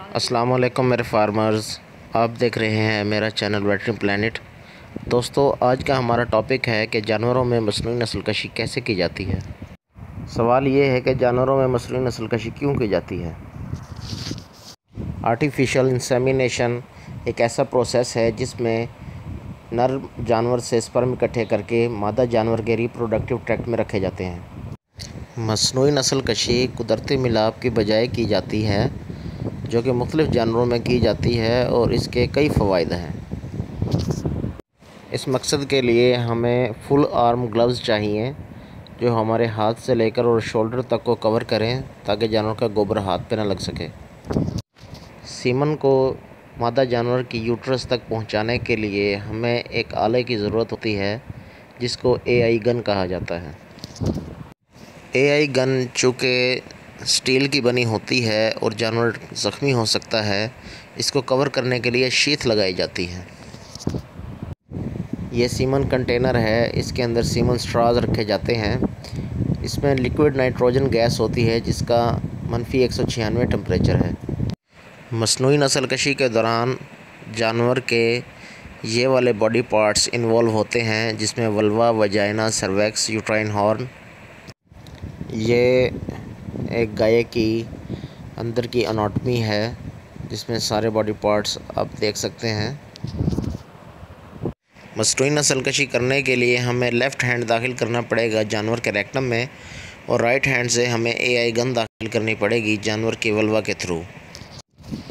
अस्सलाम वालेकुम मेरे फार्मर्स, आप देख रहे हैं मेरा चैनल वेटरनरी प्लैनेट। दोस्तों, आज का हमारा टॉपिक है कि जानवरों में मसनूई नस्ल कशी कैसे की जाती है। सवाल ये है कि जानवरों में मसनूई नस्ल कशी क्यों की जाती है। आर्टिफिशियल इंसेमिनेशन एक ऐसा प्रोसेस है जिसमें नर जानवर से स्पर्म इकट्ठे करके मादा जानवर के रिप्रोडक्टिव ट्रैक्ट में रखे जाते हैं। मसनूई नस्ल कशी कुदरती मिलाप की बजाय की जाती है, जो कि मुख्तलिफ़ जानवरों में की जाती है और इसके कई फ़वाइद हैं। इस मकसद के लिए हमें फुल आर्म ग्लव्स चाहिए जो हमारे हाथ से लेकर और शोल्डर तक को कवर करें ताकि जानवर का गोबर हाथ पे ना लग सके। सीमन को मादा जानवर की यूट्रस तक पहुंचाने के लिए हमें एक आले की ज़रूरत होती है जिसको AI गन कहा जाता है। AI गन चूँकि स्टील की बनी होती है और जानवर ज़ख्मी हो सकता है, इसको कवर करने के लिए शीथ लगाई जाती है। ये सीमन कंटेनर है, इसके अंदर सीमन स्ट्राज रखे जाते हैं। इसमें लिक्विड नाइट्रोजन गैस होती है जिसका -196 टेम्परेचर है। मसनूई नस्ल कशी के दौरान जानवर के ये वाले बॉडी पार्ट्स इन्वॉल्व होते हैं जिसमें vulva, vagina, cervix, uterine horn. ये एक गाय की अंदर की एनाटॉमी है जिसमें सारे बॉडी पार्ट्स आप देख सकते हैं। मसनूई नस्ल कशी करने के लिए हमें लेफ़्ट हैंड दाखिल करना पड़ेगा जानवर के रेक्टम में और राइट हैंड से हमें AI गन दाखिल करनी पड़ेगी जानवर के वल्वा के थ्रू।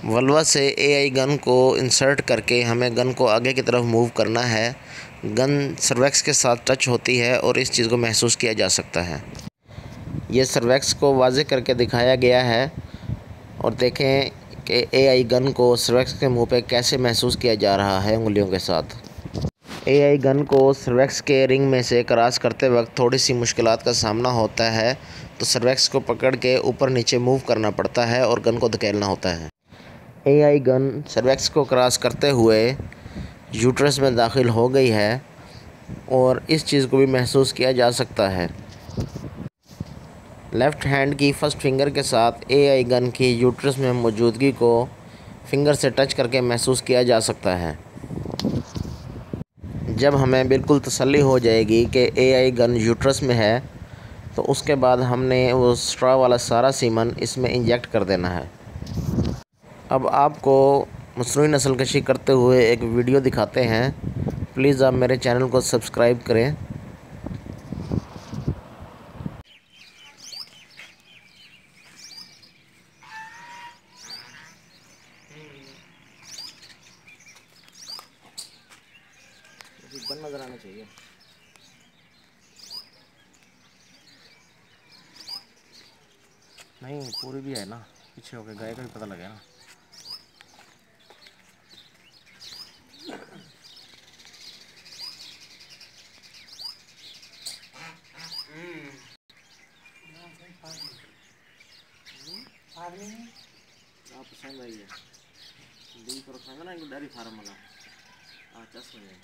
वल्वा से AI गन को इंसर्ट करके हमें गन को आगे की तरफ मूव करना है। गन सर्वेक्स के साथ टच होती है और इस चीज़ को महसूस किया जा सकता है। ये सर्वेक्स को वाज़े करके दिखाया गया है और देखें कि AI गन को सर्वेक्स के मुंह पे कैसे महसूस किया जा रहा है उंगलियों के साथ। AI गन को सर्वेक्स के रिंग में से क्रॉस करते वक्त थोड़ी सी मुश्किलात का सामना होता है, तो सर्वेक्स को पकड़ के ऊपर नीचे मूव करना पड़ता है और गन को धकेलना होता है। AI गन सर्वेक्स को क्रॉस करते हुए यूट्रस में दाखिल हो गई है और इस चीज़ को भी महसूस किया जा सकता है। लेफ़्ट हैंड की फर्स्ट फिंगर के साथ AI गन की यूट्रस में मौजूदगी को फिंगर से टच करके महसूस किया जा सकता है। जब हमें बिल्कुल तसल्ली हो जाएगी कि AI गन यूट्रस में है, तो उसके बाद हमने वो स्ट्रॉ वाला सारा सीमन इसमें इंजेक्ट कर देना है। अब आपको मसनूई नस्ल कशी करते हुए एक वीडियो दिखाते हैं। प्लीज़ आप मेरे चैनल को सब्सक्राइब करें। गन नज़र आना चाहिए। नहीं, पूरी भी है ना, पीछे हो गए, गाय का भी पता लगे ना। आप पसंद आई है दी तो रखेंगे ना डेयरी फार्म वाला। चस में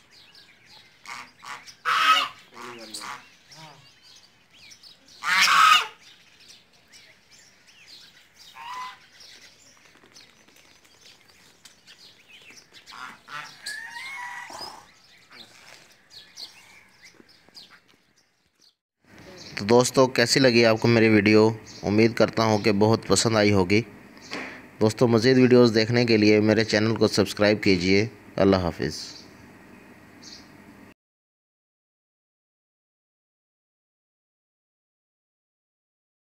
तो दोस्तों, कैसी लगी आपको मेरी वीडियो। उम्मीद करता हूँ कि बहुत पसंद आई होगी। दोस्तों, मज़ीद वीडियोस देखने के लिए मेरे चैनल को सब्सक्राइब कीजिए। अल्लाह हाफ़िज़।